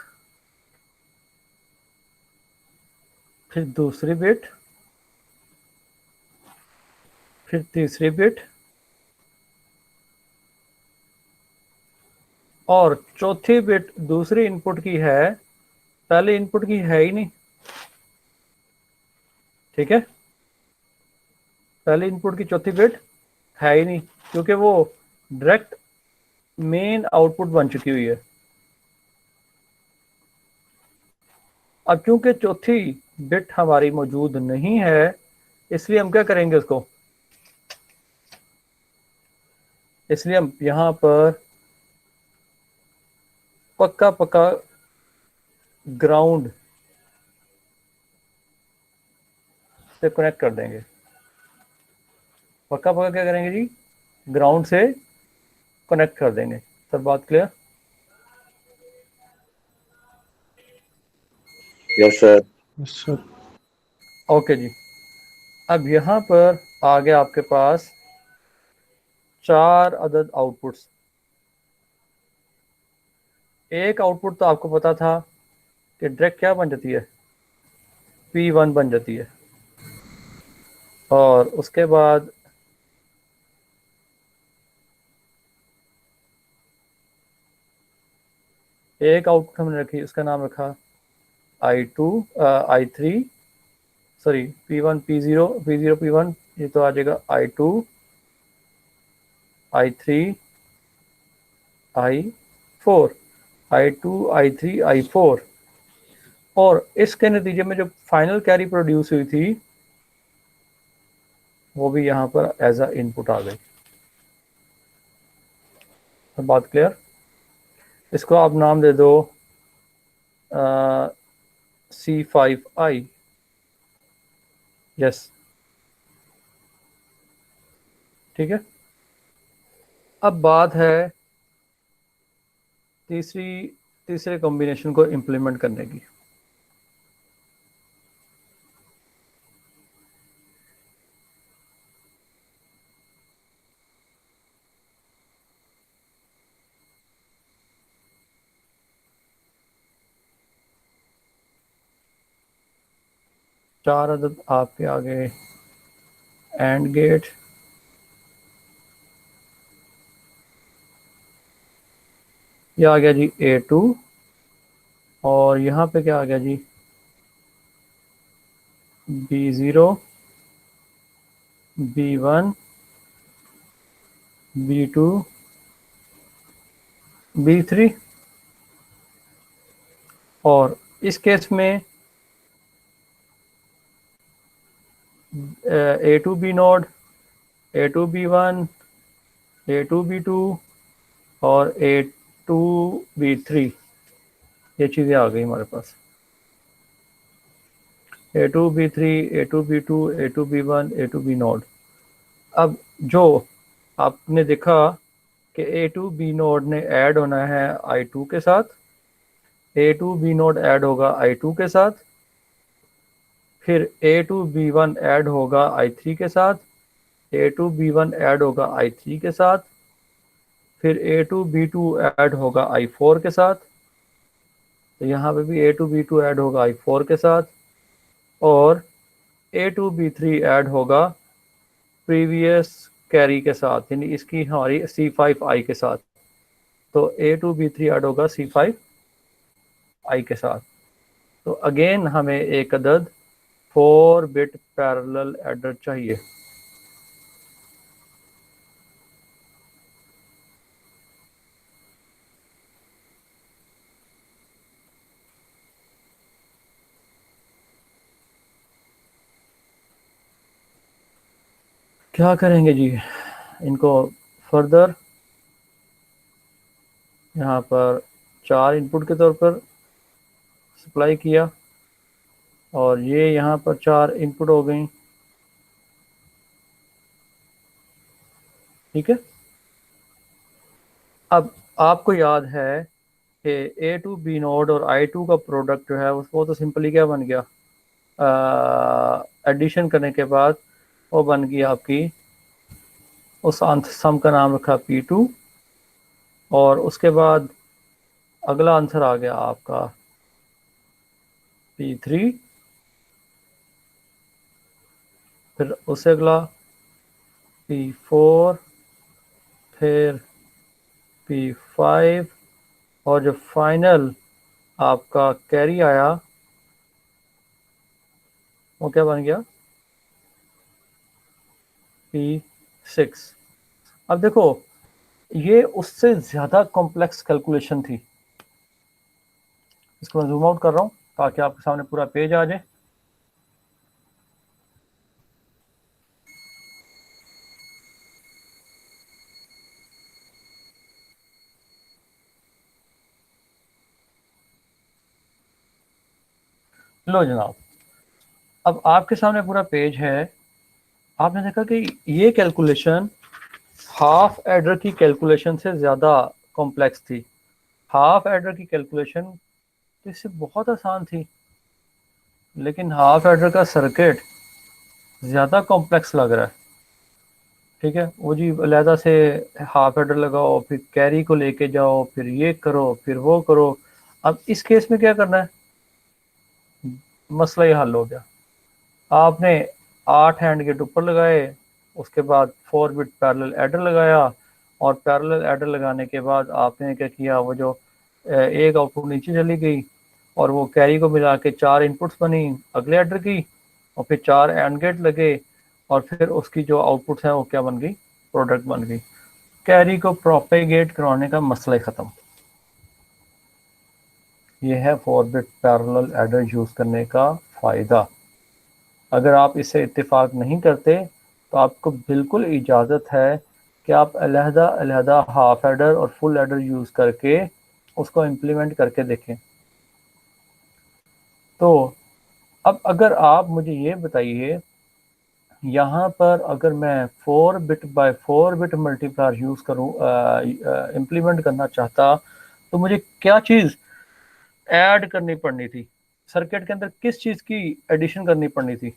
फिर दूसरी बिट, फिर तीसरी बिट, और चौथी बिट दूसरी इनपुट की है, पहले इनपुट की है ही नहीं। ठीक है, पहले इनपुट की चौथी बिट है ही नहीं, क्योंकि वो डायरेक्ट मेन आउटपुट बन चुकी हुई है। अब चूंकि चौथी बिट हमारी मौजूद नहीं है, इसलिए हम क्या करेंगे उसको, इसलिए हम यहां पर पक्का पक्का ग्राउंड से कनेक्ट कर देंगे। पक्का पक्का क्या करेंगे जी, ग्राउंड से कनेक्ट कर देंगे। सब बात क्लियर? Yes sir. ओके जी, अब यहाँ पर आ गया आपके पास 4 अदद आउटपुट्स। एक आउटपुट तो आपको पता था कि डायरेक्ट क्या बन जाती है, P1 बन जाती है, और उसके बाद एक आउटपुट हमने रखी, उसका नाम रखा I2 I3, sorry P1 P0 P1, ये तो आ जाएगा I2 I3 I4। I2 I3 I4, और इसके नतीजे में जो फाइनल कैरी प्रोड्यूस हुई थी वो भी यहाँ पर एज अ इनपुट आ गई। तो बात क्लियर? इसको आप नाम दे दो C5I। यस, ठीक है। अब बात है तीसरे कॉम्बिनेशन को इम्प्लीमेंट करने की। चार अदद आपके आगे एंड गेट, ये आ गया जी A2, और यहाँ पे क्या आ गया जी B0 B1 B2 B3, और इस केस में A2 B node, A2 B1, A2 B2 और A2 B3, ये चीज़ें आ गई हमारे पास। A2 B3 A2 B2 A2 B1 A2 B node. अब जो आपने देखा कि A2 B नोड ने ऐड होना है I2 के साथ, A2 B नोड ऐड होगा I2 के साथ, फिर A2 B1 ऐड होगा I3 के साथ, A2 B1 ऐड होगा I3 के साथ, फिर A2 B2 ऐड होगा I4 के साथ, तो यहाँ पे भी A2 B2 ऐड होगा I4 के साथ, और A2 B3 ऐड होगा प्रीवियस कैरी के साथ, यानी इसकी हमारी C5I के साथ। तो A2 B3 ऐड होगा C5I के साथ। तो अगेन हमें एक अदद 4 बिट पैरेलल एडर चाहिए। क्या करेंगे जी, इनको फर्दर यहाँ पर 4 इनपुट के तौर पर सप्लाई किया, और ये यहाँ पर 4 इनपुट हो गई, ठीक है। अब आपको याद है कि A2 B नोड और I2 का प्रोडक्ट जो है वो तो सिंपली क्या बन गया, एडिशन करने के बाद वो बन गई आपकी, उस सम का नाम रखा P2, और उसके बाद अगला आंसर आ गया आपका P3, फिर उससे अगला P4, फिर P5, और जो फाइनल आपका कैरी आया वो क्या बन गया, P6। अब देखो ये उससे ज़्यादा कॉम्प्लेक्स कैलकुलेशन थी। इसको मैं जूम आउट कर रहा हूँ ताकि आपके सामने पूरा पेज आ जाए। लो जनाब, अब आपके सामने पूरा पेज है। आपने देखा कि ये कैलकुलेशन हाफ एडर की कैलकुलेशन से ज़्यादा कॉम्प्लेक्स थी। हाफ एडर की कैलकुलेशन इससे बहुत आसान थी, लेकिन हाफ एडर का सर्किट ज़्यादा कॉम्प्लेक्स लग रहा है, ठीक है। वो जी अलहदा से हाफ एडर लगाओ, फिर कैरी को लेके जाओ, फिर ये करो, फिर वो करो। अब इस केस में क्या करना है, मसला ये हल हो गया। आपने 8 हैंड गेट ऊपर लगाए, उसके बाद 4 बिट पैरेलल एडर लगाया, और पैरेलल एडर लगाने के बाद आपने क्या किया, वो जो एक आउटपुट नीचे चली गई, और वो कैरी को मिला के 4 इनपुट्स बनी अगले एडर की, और फिर 4 एंड गेट लगे, और फिर उसकी जो आउटपुट्स हैं वो क्या बन गई, प्रोडक्ट बन गई। कैरी को प्रोपेगेट करवाने का मसला ही ख़त्म। ये है 4 बिट पैरेलल एडर यूज़ करने का फ़ायदा। अगर आप इससे इत्तेफाक नहीं करते तो आपको बिल्कुल इजाज़त है कि आप अलहदा हाफ एडर और फुल एडर यूज़ करके उसको इम्प्लीमेंट करके देखें। तो अब अगर आप मुझे ये बताइए, यहाँ पर अगर मैं 4 bit by 4 bit multiplier use करूँ, इम्प्लीमेंट करना चाहता, तो मुझे क्या चीज़ ऐड करनी पड़नी थी? सर्किट के अंदर किस चीज़ की एडिशन करनी पड़नी थी?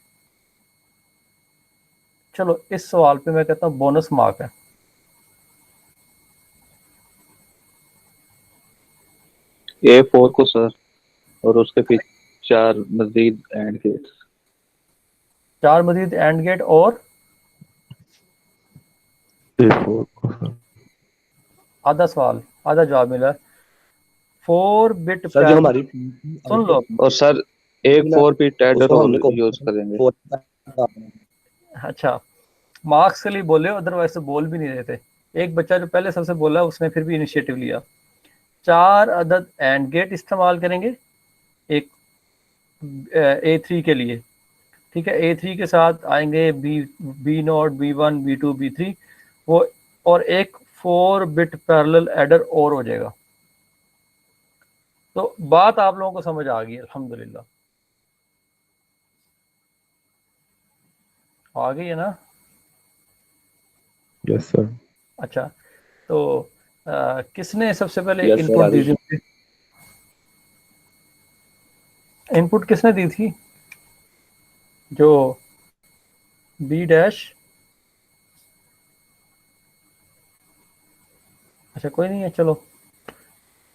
चलो इस सवाल पे मैं कहता हूँ बोनस मार्क है। A4 को सर, और उसके पीछे 4 मजीद एंड गेट्स। 4 मजीद एंड गेट और A4 को सर। आधा सवाल, आधा जवाब मिला। 4 बिट सर जो हमारी सुन लो। और सर एक 4 बिट एडर उसको और हमने यूज करेंगे। अच्छा, मार्क्स के लिए बोले, अदरवाइज तो बोल भी नहीं रहे थे। एक बच्चा जो पहले सबसे बोला उसने फिर भी इनिशिएटिव लिया। 4 अदद एंड गेट इस्तेमाल करेंगे एक A3 के लिए, ठीक है। A3 के साथ आएंगे B note, B1, B2, B3 वो, और एक 4 बिट पैरेलल एडर और हो जाएगा। तो बात आप लोगों को समझ आ गई अल्हम्दुलिल्लाह, आ गई है ना? Yes sir. अच्छा, तो किसने सबसे पहले Yes, sir, इनपुट दी आदिल। थी? इनपुट किसने दी थी? जो बी डैश, अच्छा कोई नहीं है, चलो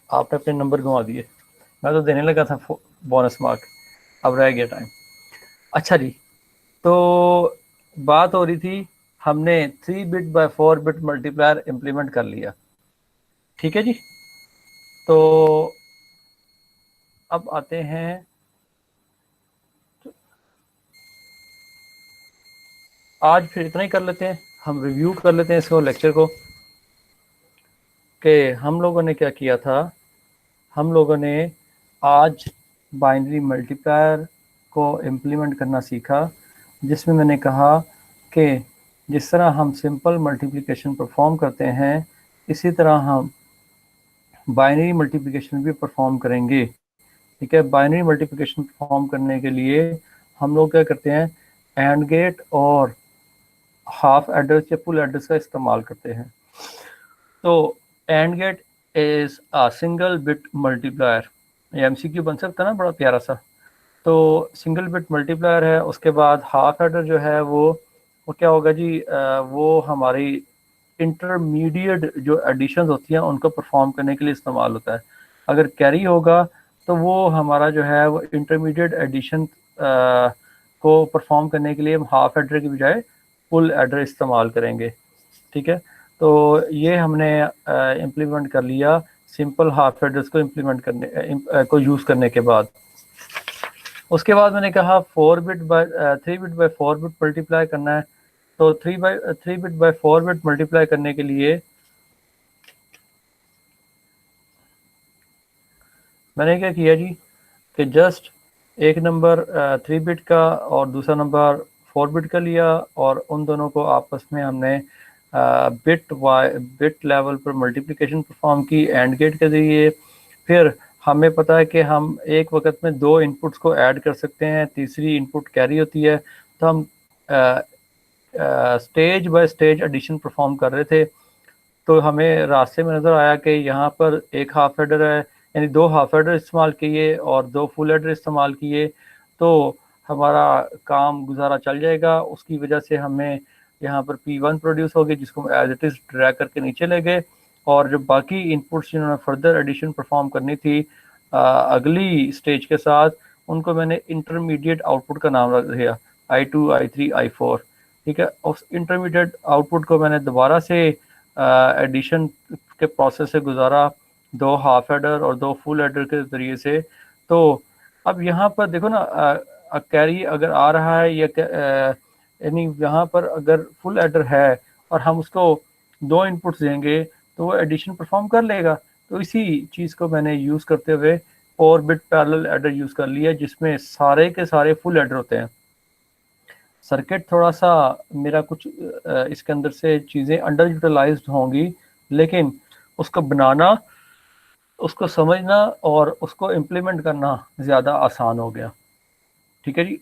आपने अपने नंबर घुमा दिए। मैं तो देने लगा था बोनस मार्क, अब रह गया टाइम। अच्छा जी, तो बात हो रही थी, हमने 3 bit by 4 bit multiplier implement कर लिया, ठीक है जी। तो अब आते हैं, आज फिर इतना ही कर लेते हैं, हम रिव्यू कर लेते हैं इसको, लेक्चर को, कि हम लोगों ने क्या किया था। हम लोगों ने आज बाइनरी मल्टीप्लायर को इम्प्लीमेंट करना सीखा, जिसमें मैंने कहा कि जिस तरह हम सिंपल मल्टीप्लिकेशन परफॉर्म करते हैं, इसी तरह हम बाइनरी मल्टीप्लिकेशन भी परफॉर्म करेंगे, ठीक है। बाइनरी मल्टीप्लिकेशन परफॉर्म करने के लिए हम लोग क्या करते हैं, एंड गेट और हाफ एड्रेस या फुल एड्रेस का इस्तेमाल करते हैं। तो AND gate is a single bit multiplier, ये MCQ बन सकता है ना, बड़ा प्यारा सा। तो सिंगल बिट मल्टीप्लायर है। उसके बाद हाफ एडर जो है वो क्या होगा जी, वो हमारी इंटरमीडिएट जो एडिशंस होती हैं उनको परफॉर्म करने के लिए इस्तेमाल होता है। अगर कैरी होगा तो वो हमारा जो है वो इंटरमीडिएट एडिशन को परफॉर्म करने के लिए हम हाफ एडर की बजाय फुल एडर इस्तेमाल करेंगे, ठीक है। तो ये हमने इम्प्लीमेंट कर लिया सिंपल हाफ एड्रेस को इम्प्लीमेंट करने को यूज़ करने के बाद। उसके बाद मैंने कहा 3 बिट बाय 4 बिट मल्टीप्लाई करना है। तो 3 बिट बाय 4 बिट मल्टीप्लाई करने के लिए मैंने क्या किया जी, कि जस्ट एक नंबर 3 बिट का और दूसरा नंबर 4 बिट का लिया, और उन दोनों को आपस में हमने बिट लेवल पर मल्टीप्लिकेशन परफॉर्म की एंड गेट के जरिए। फिर हमें पता है कि हम एक वक्त में 2 इनपुट्स को ऐड कर सकते हैं, तीसरी इनपुट कैरी होती है। तो हम stage by stage addition perform कर रहे थे। तो हमें रास्ते में नज़र आया कि यहाँ पर एक हाफ एडर है, यानी 2 हाफ एडर इस्तेमाल किए और 2 फुल एडर इस्तेमाल किए, तो हमारा काम गुजारा चल जाएगा। उसकी वजह से हमें यहाँ पर P1 प्रोड्यूस हो गई, जिसको हम एज इट इज़ ड्रैग करके नीचे ले गए। और जो बाकी इनपुट्स जिन्होंने फर्दर एडिशन परफॉर्म करनी थी अगली स्टेज के साथ, उनको मैंने इंटरमीडिएट आउटपुट का नाम रख दिया, I2, I3, I4, ठीक है। उस इंटरमीडिएट आउटपुट को मैंने दोबारा से एडिशन के प्रोसेस से गुजारा, 2 हाफ एडर और 2 फुल एडर के ज़रिए से। तो अब यहाँ पर देखो ना, कैरी अगर आ रहा है या यानी यहाँ पर अगर फुल एडर है और हम उसको 2 इनपुट्स देंगे तो वो एडिशन परफॉर्म कर लेगा। तो इसी चीज़ को मैंने यूज़ करते हुए 4 बिट पैरेलल एडर यूज़ कर लिया जिसमें सारे के सारे फुल एडर होते हैं। सर्किट थोड़ा सा मेरा कुछ इसके अंदर से चीज़ें अंडर यूटिलाइज्ड होंगी, लेकिन उसको बनाना, उसको समझना और उसको इम्प्लीमेंट करना ज़्यादा आसान हो गया। ठीक है जी,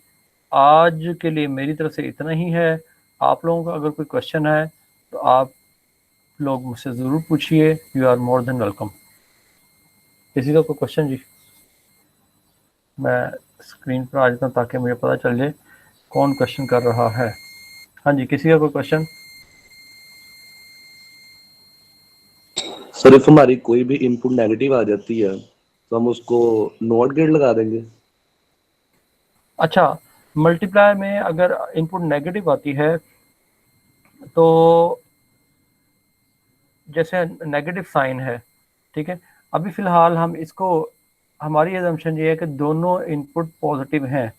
आज के लिए मेरी तरफ से इतना ही है। आप लोगों का अगर कोई क्वेश्चन है तो आप लोग मुझसे ज़रूर पूछिए, you are more than welcome. किसी का कोई क्वेश्चन जी? मैं स्क्रीन पर आ जाता हूँ ताकि मुझे पता चल जाए कौन क्वेश्चन कर रहा है। हाँ जी, किसी का कोई क्वेश्चन? सर इफ हमारी कोई भी इनपुट नेगेटिव आ जाती है तो हम उसको नॉट गेट लगा देंगे। अच्छा, मल्टीप्लाई में अगर इनपुट नेगेटिव आती है तो जैसे नेगेटिव साइन है, ठीक है, अभी फ़िलहाल हम इसको, हमारी एजम्पशन ये है कि दोनों इनपुट पॉजिटिव हैं,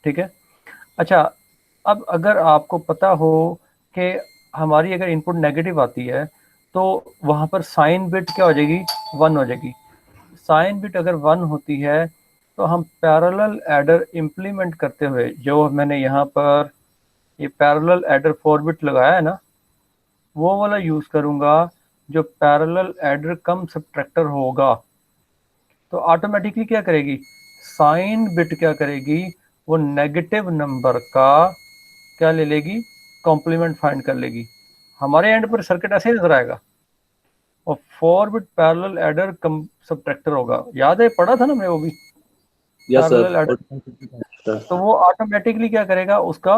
ठीक है। अच्छा, अब अगर आपको पता हो कि हमारी अगर इनपुट नेगेटिव आती है तो वहाँ पर साइन बिट क्या हो जाएगी? 1 हो जाएगी। साइन बिट अगर 1 होती है तो हम पैरेलल एडर इम्प्लीमेंट करते हुए, जो मैंने यहाँ पर ये पैरेलल एडर 4 बिट लगाया है ना, वो वाला यूज़ करूँगा जो पैरेलल एडर कम सब्ट्रैक्टर होगा। तो ऑटोमेटिकली क्या करेगी? साइन बिट क्या करेगी? वो नेगेटिव नंबर का क्या ले लेगी? कॉम्प्लीमेंट फाइंड कर लेगी। हमारे एंड पर सर्किट ऐसे ही नजर आएगा और 4 बिट पैरेलल एडर कम सब्ट्रैक्टर होगा। याद है, पढ़ा था ना मैं वो भी, यस पैरेलल एडर। सर। तो वो ऑटोमेटिकली क्या करेगा? उसका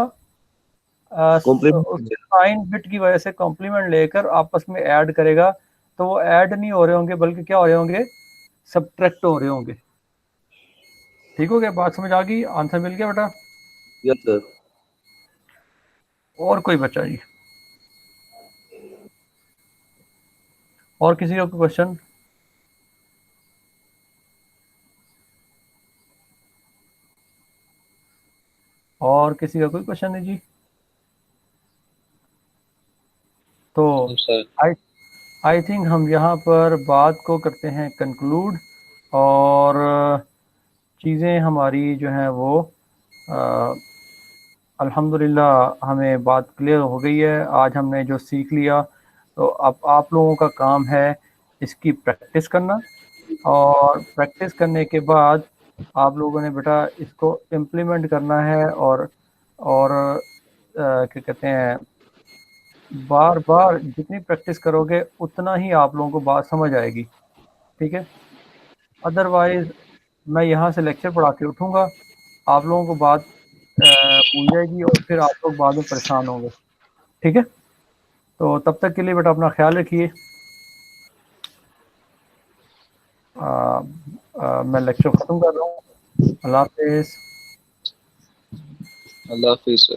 उस कॉम्प्लीमेंट। साइन बिट की वजह से कॉम्प्लीमेंट लेकर आपस में ऐड करेगा। तो वो ऐड नहीं हो रहे होंगे बल्कि क्या हो रहे होंगे? सब्ट्रैक्ट हो रहे होंगे। ठीक हो गया? बात समझ आ गई? आंसर मिल गया बेटा? Yes sir. और कोई बच्चा जी? और किसी का कोई क्वेश्चन? और किसी का कोई क्वेश्चन नहीं जी? तो सर आई आई थिंक हम यहाँ पर बात को करते हैं कंक्लूड, और चीज़ें हमारी जो हैं वो अल्हम्दुलिल्लाह हमें बात क्लियर हो गई है। आज हमने जो सीख लिया, तो अब आप लोगों का काम है इसकी प्रैक्टिस करना, और प्रैक्टिस करने के बाद आप लोगों ने बेटा इसको इम्प्लीमेंट करना है, और क्या कहते हैं, बार बार जितनी प्रैक्टिस करोगे उतना ही आप लोगों को बात समझ आएगी। ठीक है, अदरवाइज़ मैं यहाँ से लेक्चर पढ़ा के उठूँगा, आप लोगों को बात भूल जाएगी और फिर आप लोग बाद में परेशान होंगे। ठीक है, तो तब तक के लिए बेटा अपना ख्याल रखिए। मैं लेक्चर ख़त्म कर रहा हूँ। अल्लाह हाफ़िज़। अल्लाह हाफिज़ सर।